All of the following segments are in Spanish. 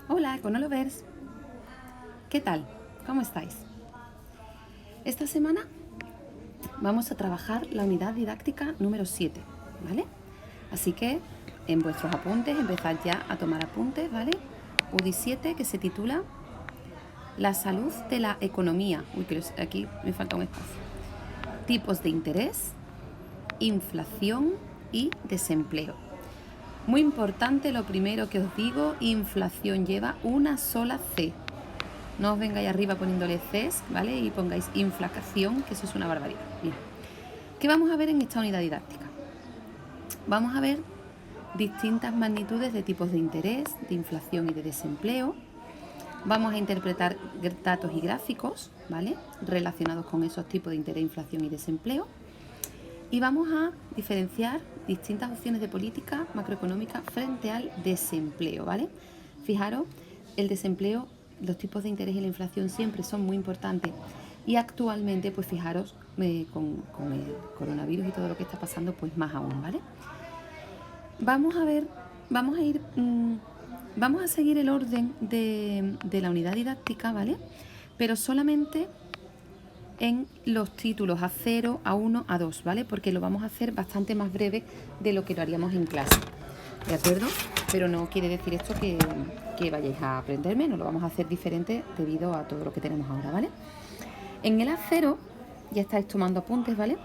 Hola, Econolovers. ¿Qué tal? ¿Cómo estáis? Esta semana vamos a trabajar la unidad didáctica número 7, ¿vale? Así que en vuestros apuntes empezad ya a tomar apuntes, ¿vale? UDI 7, que se titula La salud de la economía. Uy, que aquí me falta un espacio. Tipos de interés, inflación y desempleo. Muy importante lo primero que os digo, inflación lleva una sola C. No os vengáis arriba poniéndole Cs, ¿vale? Y pongáis inflación, que eso es una barbaridad. Bien. ¿Qué vamos a ver en esta unidad didáctica? Vamos a ver distintas magnitudes de tipos de interés, de inflación y de desempleo. Vamos a interpretar datos y gráficos, ¿vale? Relacionados con esos tipos de interés, inflación y desempleo. Y vamos a diferenciar distintas opciones de política macroeconómica frente al desempleo, ¿vale? Fijaros, el desempleo, los tipos de interés y la inflación siempre son muy importantes. Y actualmente, pues fijaros, con el coronavirus y todo lo que está pasando, pues más aún, ¿vale? Vamos a seguir el orden de la unidad didáctica, ¿vale? Pero solamente en los títulos A0, A1, A2, ¿vale? Porque lo vamos a hacer bastante más breve de lo que lo haríamos en clase, ¿de acuerdo? Pero no quiere decir esto que vayáis a aprender menos, lo vamos a hacer diferente debido a todo lo que tenemos ahora, ¿vale? En el A0, ya estáis tomando apuntes, ¿vale?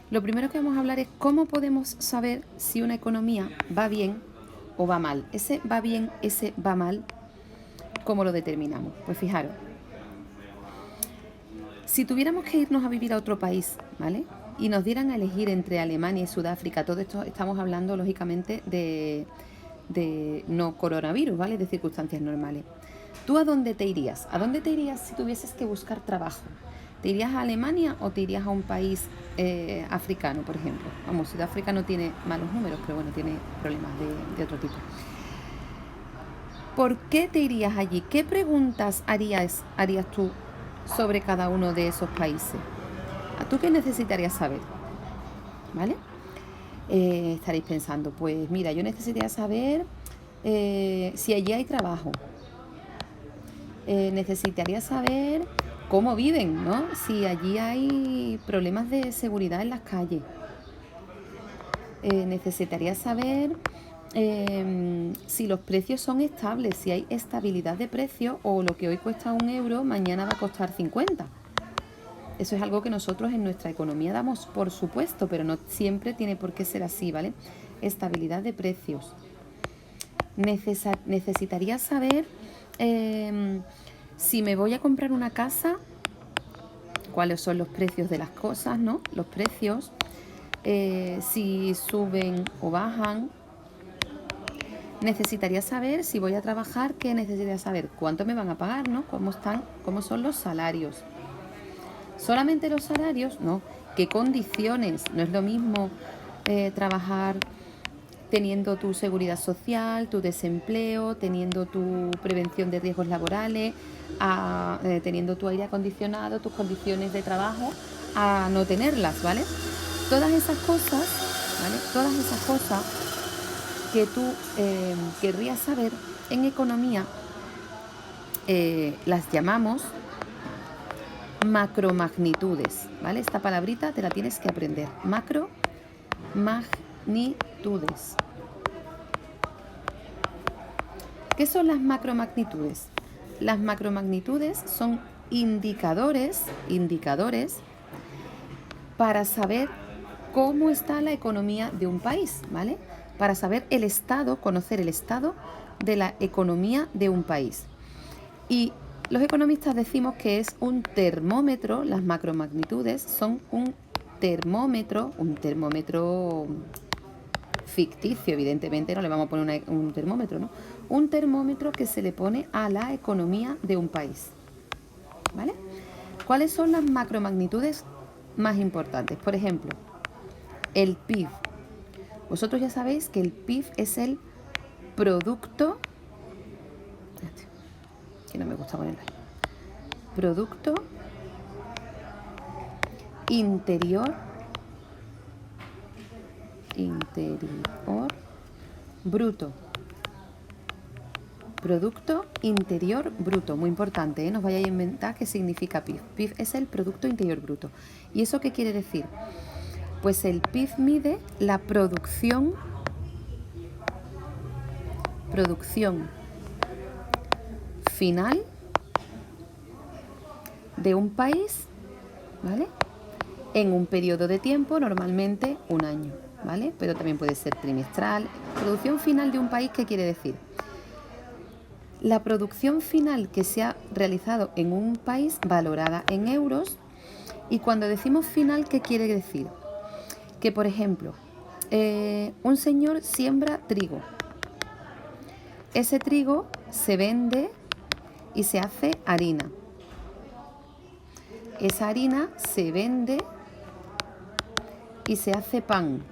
Lo primero que vamos a hablar es cómo podemos saber si una economía va bien o va mal. Ese va bien, ese va mal, ¿cómo lo determinamos? Pues fijaros, si tuviéramos que irnos a vivir a otro país, ¿vale? Y nos dieran a elegir entre Alemania y Sudáfrica, todo esto estamos hablando lógicamente de no coronavirus, ¿vale? De circunstancias normales. ¿Tú a dónde te irías? ¿A dónde te irías si tuvieses que buscar trabajo? ¿Te irías a Alemania o te irías a un país africano, por ejemplo? Vamos, Sudáfrica no tiene malos números, pero bueno, tiene problemas de otro tipo. ¿Por qué te irías allí? ¿Qué preguntas harías tú sobre cada uno de esos países? ¿A tú qué necesitarías saber? ¿Vale? Estaréis pensando, pues mira, yo necesitaría saber si allí hay trabajo. Necesitaría saber cómo viven, ¿no? Si allí hay problemas de seguridad en las calles. Necesitaría saber si los precios son estables, si hay estabilidad de precio o lo que hoy cuesta 1 euro, mañana va a costar 50. Eso es algo que nosotros en nuestra economía damos por supuesto, pero no siempre tiene por qué ser así, ¿vale? Estabilidad de precios. Necesitaría saber si me voy a comprar una casa, cuáles son los precios de las cosas, ¿no? Los precios, si suben o bajan. Necesitaría saber si voy a trabajar, ¿qué necesitaría saber? ¿Cuánto me van a pagar, ¿no? ¿Cómo son los salarios? ¿Solamente los salarios? No. ¿Qué condiciones? No es lo mismo trabajar teniendo tu seguridad social, tu desempleo, teniendo tu prevención de riesgos laborales, teniendo tu aire acondicionado, tus condiciones de trabajo, a no tenerlas, ¿vale? Todas esas cosas, ¿vale? Todas esas cosas que tú querrías saber en economía las llamamos macromagnitudes, ¿vale? Esta palabrita te la tienes que aprender. Macromagnitudes. ¿Qué son las macromagnitudes? Las macromagnitudes son indicadores para saber cómo está la economía de un país, ¿vale? Para saber el estado, conocer el estado de la economía de un país. Y los economistas decimos que es un termómetro, las macromagnitudes son un termómetro ficticio, evidentemente no le vamos a poner un termómetro, ¿no? Un termómetro que se le pone a la economía de un país, ¿vale? ¿Cuáles son las macromagnitudes más importantes? Por ejemplo, el PIB. Vosotros ya sabéis que el PIB es el producto, que no me gusta ponerlo ahí, Producto Interior Bruto. Producto Interior Bruto. Muy importante, ¿eh? No os vayáis a inventar qué significa PIB. PIB es el Producto Interior Bruto. ¿Y eso qué quiere decir? Pues el PIB mide la producción final de un país, ¿vale? En un periodo de tiempo, normalmente un año, ¿vale? Pero también puede ser trimestral. Producción final de un país, ¿qué quiere decir? La producción final que se ha realizado en un país valorada en euros. Y cuando decimos final, ¿qué quiere decir? Que, por ejemplo, un señor siembra trigo. Ese trigo se vende y se hace harina. Esa harina se vende y se hace pan.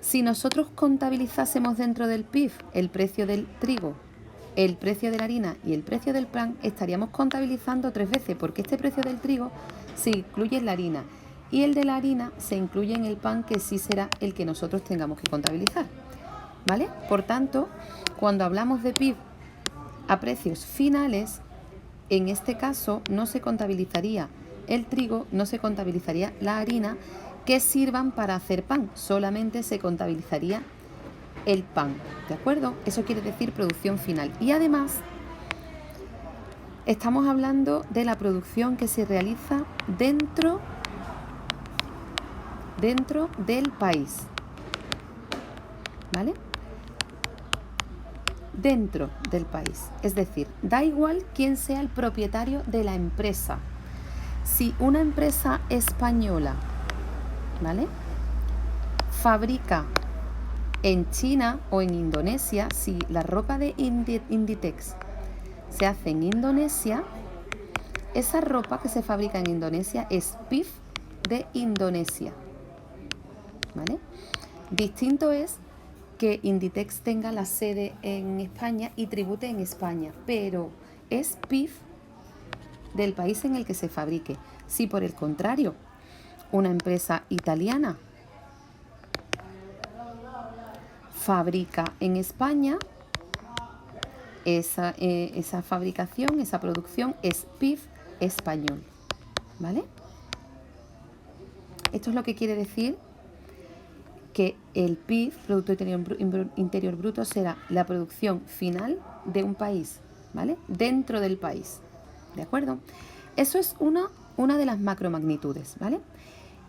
Si nosotros contabilizásemos dentro del PIB el precio del trigo, el precio de la harina y el precio del pan, estaríamos contabilizando 3 veces, porque este precio del trigo se incluye en la harina y el de la harina se incluye en el pan, que sí será el que nosotros tengamos que contabilizar, ¿vale? Por tanto, cuando hablamos de PIB a precios finales, en este caso no se contabilizaría el trigo, no se contabilizaría la harina que sirvan para hacer pan, solamente se contabilizaría el pan, ¿de acuerdo? Eso quiere decir producción final. Y además estamos hablando de la producción que se realiza dentro del país, ¿vale? Dentro del país, es decir, da igual quién sea el propietario de la empresa. Si una empresa española, ¿vale?, fabrica en China o en Indonesia, si la ropa de Inditex se hace en Indonesia, esa ropa que se fabrica en Indonesia es PIB de Indonesia, ¿vale? Distinto es que Inditex tenga la sede en España y tribute en España, pero es PIB del país en el que se fabrique. Si por el contrario, una empresa italiana fabrica en España, esa fabricación, esa producción es PIB español, ¿vale? Esto es lo que quiere decir que el PIB, Producto Interior Bruto, será la producción final de un país, ¿vale? Dentro del país, ¿de acuerdo? Eso es una de las macromagnitudes, ¿vale?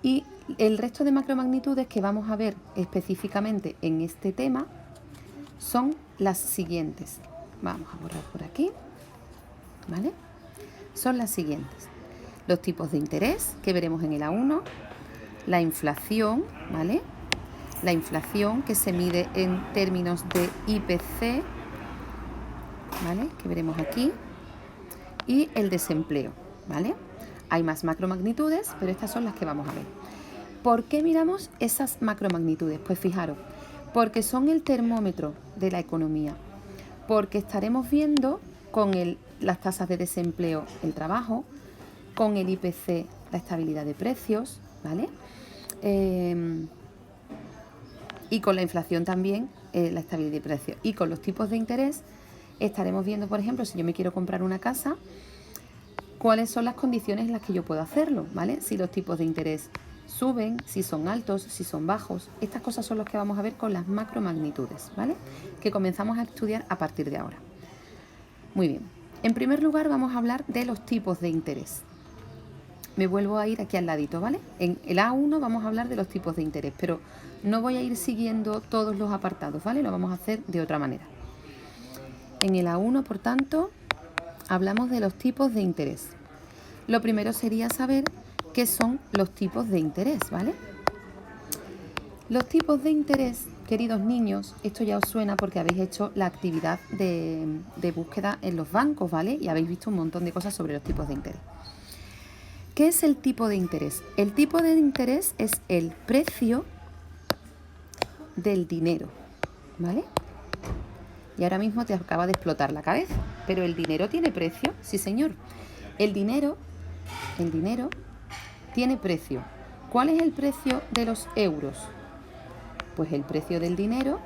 Y el resto de macromagnitudes que vamos a ver específicamente en este tema son las siguientes. Vamos a borrar por aquí, ¿vale? Son las siguientes. Los tipos de interés que veremos en el A1, la inflación, ¿vale? La inflación que se mide en términos de IPC, ¿vale?, que veremos aquí, y el desempleo, ¿vale? Hay más macromagnitudes, pero estas son las que vamos a ver. ¿Por qué miramos esas macromagnitudes? Pues fijaros, porque son el termómetro de la economía, porque estaremos viendo con las tasas de desempleo el trabajo, con el IPC la estabilidad de precios, ¿vale? Y con la inflación también la estabilidad de precios. Y con los tipos de interés estaremos viendo, por ejemplo, si yo me quiero comprar una casa, cuáles son las condiciones en las que yo puedo hacerlo, ¿vale? Si los tipos de interés suben, si son altos, si son bajos. Estas cosas son las que vamos a ver con las macromagnitudes, ¿vale?, que comenzamos a estudiar a partir de ahora. Muy bien. En primer lugar vamos a hablar de los tipos de interés. Me vuelvo a ir aquí al ladito, ¿vale? En el A1 vamos a hablar de los tipos de interés, pero no voy a ir siguiendo todos los apartados, ¿vale? Lo vamos a hacer de otra manera. En el A1, por tanto, hablamos de los tipos de interés. Lo primero sería saber qué son los tipos de interés, ¿vale? Los tipos de interés, queridos niños, esto ya os suena porque habéis hecho la actividad de búsqueda en los bancos, ¿vale? Y habéis visto un montón de cosas sobre los tipos de interés. ¿Qué es el tipo de interés? El tipo de interés es el precio del dinero, ¿vale? Y ahora mismo te acaba de explotar la cabeza. ¿Pero el dinero tiene precio? Sí, señor. El dinero tiene precio. ¿Cuál es el precio de los euros? Pues el precio del dinero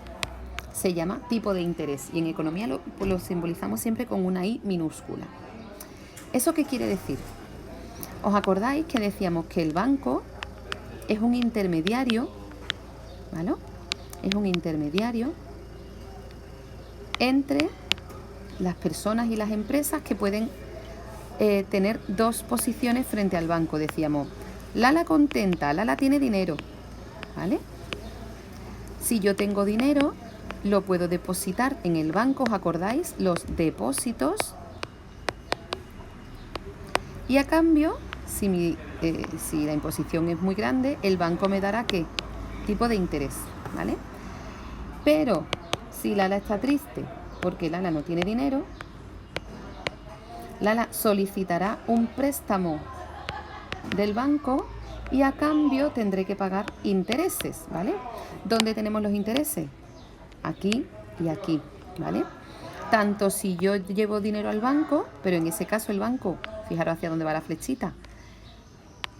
se llama tipo de interés y en economía lo simbolizamos siempre con una I minúscula. ¿Eso qué quiere decir? ¿Os acordáis que decíamos que el banco es un intermediario, ¿vale? Es un intermediario entre las personas y las empresas que pueden tener dos posiciones frente al banco. Decíamos, Lala contenta, Lala tiene dinero, ¿vale? Si yo tengo dinero, lo puedo depositar en el banco, ¿os acordáis? Los depósitos. Y a cambio, si la imposición es muy grande, el banco me dará ¿qué? Tipo de interés, ¿vale? Pero si Lala está triste porque Lala no tiene dinero, Lala solicitará un préstamo del banco y a cambio tendré que pagar intereses, ¿vale? ¿Dónde tenemos los intereses? Aquí y aquí, ¿vale? Tanto si yo llevo dinero al banco, pero en ese caso el banco, fijaros hacia dónde va la flechita,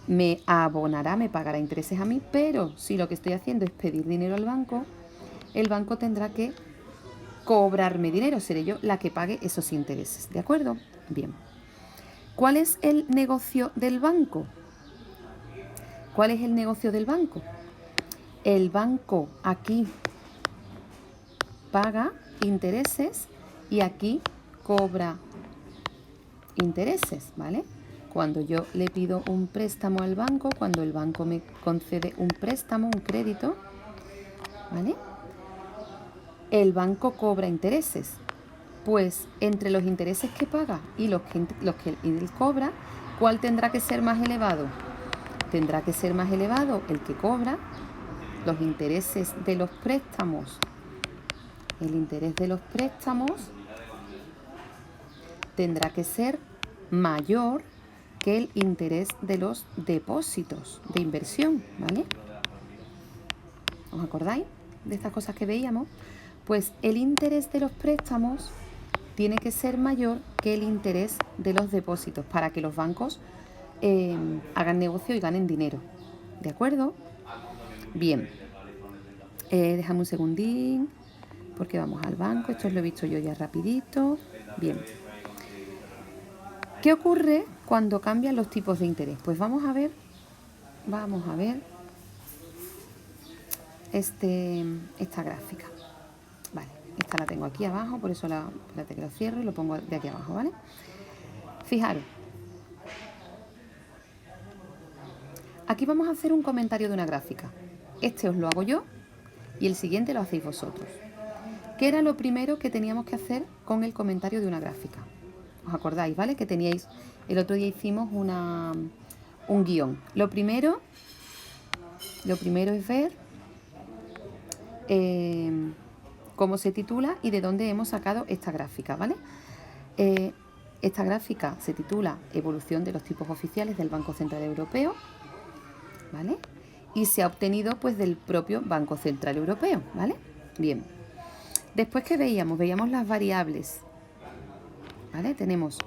me abonará, me pagará intereses a mí, pero si lo que estoy haciendo es pedir dinero al banco, el banco tendrá que cobrarme dinero, seré yo la que pague esos intereses, ¿de acuerdo? Bien. ¿Cuál es el negocio del banco? ¿Cuál es el negocio del banco? El banco aquí paga intereses y aquí cobra intereses, ¿vale? Cuando yo le pido un préstamo al banco, cuando el banco me concede un préstamo, un crédito, ¿vale? El banco cobra intereses. Pues entre los intereses que paga y los que él cobra, ¿cuál tendrá que ser más elevado? Tendrá que ser más elevado el que cobra los intereses de los préstamos. El interés de los préstamos tendrá que ser mayor que el interés de los depósitos de inversión, ¿vale? ¿Os acordáis de estas cosas que veíamos? Pues el interés de los préstamos tiene que ser mayor que el interés de los depósitos para que los bancos hagan negocio y ganen dinero. ¿De acuerdo? Bien. Déjame un segundín porque vamos al banco. Esto lo he visto yo ya rapidito. Bien. ¿Qué ocurre cuando cambian los tipos de interés? Pues vamos a ver esta gráfica. Vale, esta la tengo aquí abajo, por eso espérate que lo cierro y lo pongo de aquí abajo, ¿vale? Fijaros. Aquí vamos a hacer un comentario de una gráfica. Este os lo hago yo y el siguiente lo hacéis vosotros. ¿Qué era lo primero que teníamos que hacer con el comentario de una gráfica? ¿Os acordáis, vale? Que teníais, el otro día hicimos un guión. Lo primero es ver cómo se titula y de dónde hemos sacado esta gráfica, ¿vale? Esta gráfica se titula Evolución de los tipos oficiales del Banco Central Europeo, ¿vale? Y se ha obtenido pues del propio Banco Central Europeo, ¿vale? Bien. Después, ¿qué veíamos? Veíamos las variables, ¿vale? Tenemos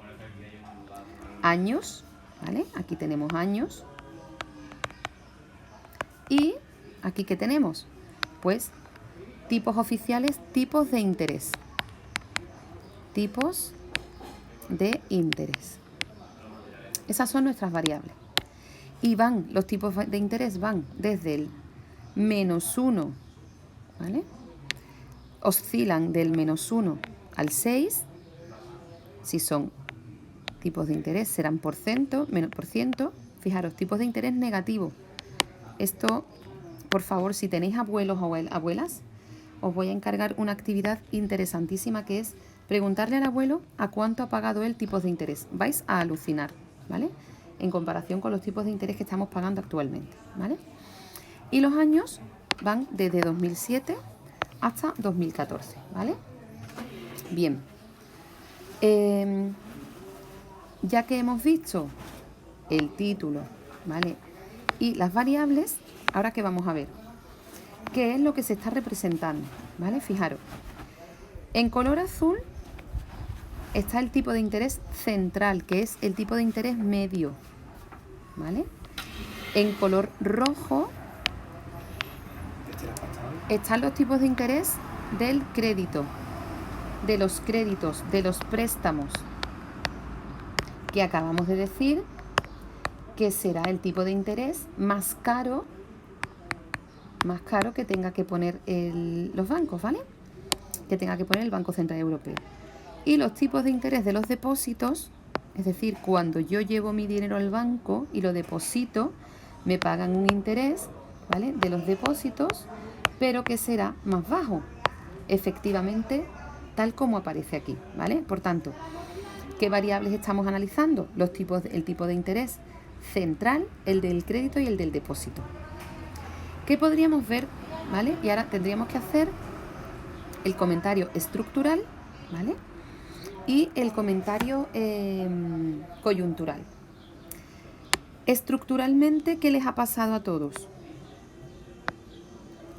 años, ¿vale? Aquí tenemos años. Y aquí, ¿qué tenemos? Pues tipos oficiales, tipos de interés. Tipos de interés. Esas son nuestras variables. Y los tipos de interés van desde el -1, ¿vale? Oscilan del -1 al 6. Si son tipos de interés, serán por ciento. Fijaros, tipos de interés negativos. Esto, por favor, si tenéis abuelos o abuelas, os voy a encargar una actividad interesantísima que es preguntarle al abuelo a cuánto ha pagado él tipos de interés. Vais a alucinar, ¿vale? En comparación con los tipos de interés que estamos pagando actualmente, ¿vale? Y los años van desde 2007 hasta 2014, ¿vale? Bien. Ya que hemos visto el título, ¿vale? Y las variables, ahora que vamos a ver qué es lo que se está representando, ¿vale? Fijaros, en color azul está el tipo de interés central, que es el tipo de interés medio, ¿vale? En color rojo están los tipos de interés del crédito, de los créditos, de los préstamos que acabamos de decir que será el tipo de interés más caro que tenga que poner los bancos, ¿vale? Que tenga que poner el Banco Central Europeo. Y los tipos de interés de los depósitos, es decir, cuando yo llevo mi dinero al banco y lo deposito, me pagan un interés, ¿vale?, de los depósitos, pero que será más bajo, efectivamente, tal como aparece aquí, ¿vale? Por tanto, ¿qué variables estamos analizando? El tipo de interés central, el del crédito y el del depósito. ¿Qué podríamos ver? ¿Vale? Y ahora tendríamos que hacer el comentario estructural, ¿vale?, y el comentario coyuntural. Estructuralmente, ¿qué les ha pasado a todos?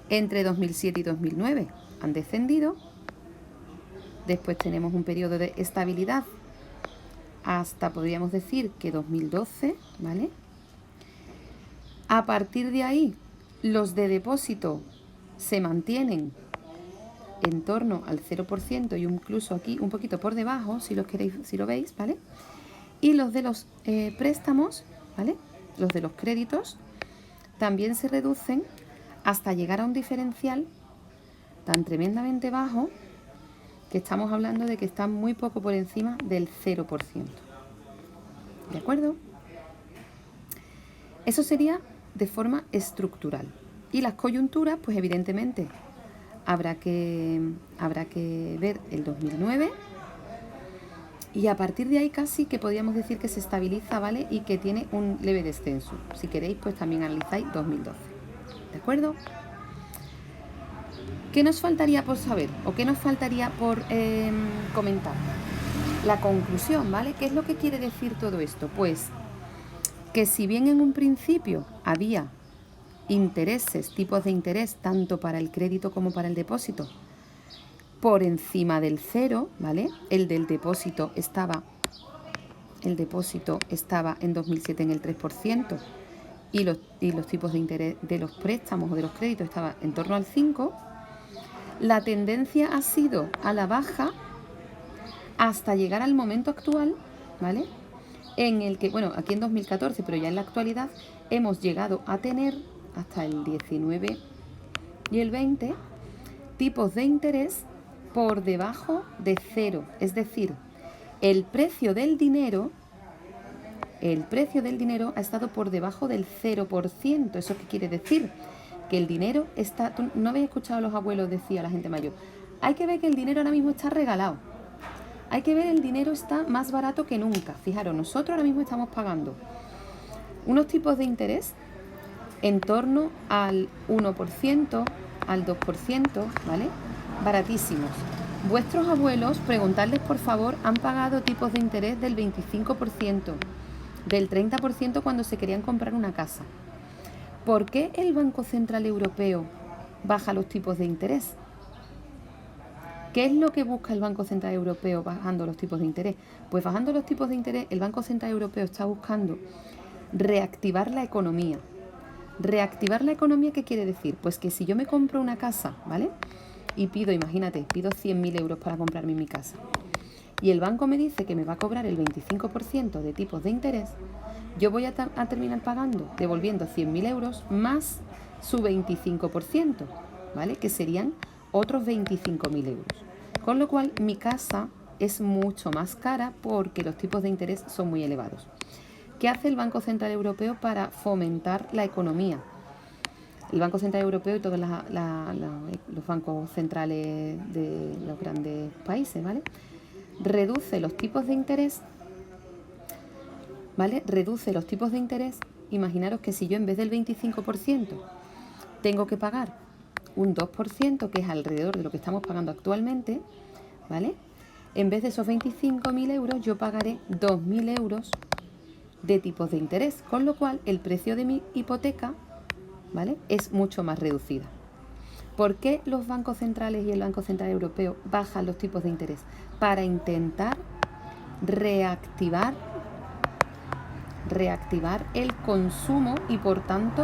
Entre 2007 y 2009 han descendido. Después tenemos un periodo de estabilidad hasta, podríamos decir, que 2012, ¿vale? A partir de ahí, los de depósito se mantienen en torno al 0% y incluso aquí un poquito por debajo, si lo veis, ¿vale? Y los de los préstamos, ¿vale?, los de los créditos, también se reducen hasta llegar a un diferencial tan tremendamente bajo que estamos hablando de que están muy poco por encima del 0%. ¿De acuerdo? Eso sería de forma estructural. Y las coyunturas, pues evidentemente habrá que ver el 2009 y a partir de ahí casi que podríamos decir que se estabiliza, ¿vale?, y que tiene un leve descenso. Si queréis, pues también analizáis 2012. ¿De acuerdo? ¿Qué nos faltaría por saber o qué nos faltaría por comentar? La conclusión, ¿vale? ¿Qué es lo que quiere decir todo esto? Pues que si bien en un principio había intereses, tipos de interés, tanto para el crédito como para el depósito, por encima del 0, ¿vale? El del depósito estaba en 2007 en el 3% y los tipos de interés de los préstamos o de los créditos estaban en torno al 5%. La tendencia ha sido a la baja hasta llegar al momento actual, ¿vale?, en el que, bueno, aquí en 2014, pero ya en la actualidad hemos llegado a tener hasta el 19 y el 20 tipos de interés por debajo de 0. Es decir, el precio del dinero ha estado por debajo del 0%. ¿Eso qué quiere decir? Que el dinero está... ¿Tú no habéis escuchado a los abuelos decir a la gente mayor? Hay que ver que el dinero ahora mismo está regalado. Hay que ver el dinero está más barato que nunca. Fijaros, nosotros ahora mismo estamos pagando unos tipos de interés en torno al 1%, al 2%, ¿vale? Baratísimos. Vuestros abuelos, preguntarles por favor, han pagado tipos de interés del 25%, del 30% cuando se querían comprar una casa. ¿Por qué el Banco Central Europeo baja los tipos de interés? ¿Qué es lo que busca el Banco Central Europeo bajando los tipos de interés? Pues bajando los tipos de interés, el Banco Central Europeo está buscando reactivar la economía. ¿Reactivar la economía qué quiere decir? Pues que si yo me compro una casa, ¿vale?, y pido 100.000 euros para comprarme mi casa, y el banco me dice que me va a cobrar el 25% de tipos de interés, yo voy a terminar pagando, devolviendo 100.000 euros más su 25%, ¿vale?, que serían otros 25.000 euros. Con lo cual mi casa es mucho más cara porque los tipos de interés son muy elevados. ¿Qué hace el Banco Central Europeo para fomentar la economía? El Banco Central Europeo y todos los bancos centrales de los grandes países, ¿vale?, reduce los tipos de interés, ¿vale? Reduce los tipos de interés. Imaginaros que si yo en vez del 25% tengo que pagar un 2%, que es alrededor de lo que estamos pagando actualmente, ¿vale?, en vez de esos 25.000 euros yo pagaré 2.000 euros de tipos de interés, con lo cual el precio de mi hipoteca, ¿vale?, es mucho más reducida. ¿Por qué los bancos centrales y el Banco Central Europeo bajan los tipos de interés? Para intentar reactivar el consumo y por tanto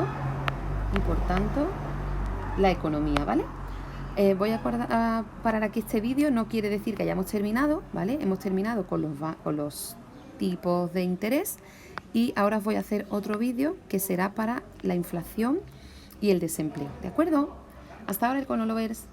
la economía, ¿vale? Voy a parar aquí este vídeo, no quiere decir que hayamos terminado, ¿vale? Hemos terminado con los tipos de interés y ahora os voy a hacer otro vídeo que será para la inflación y el desempleo, ¿de acuerdo? Hasta ahora, Econolovers.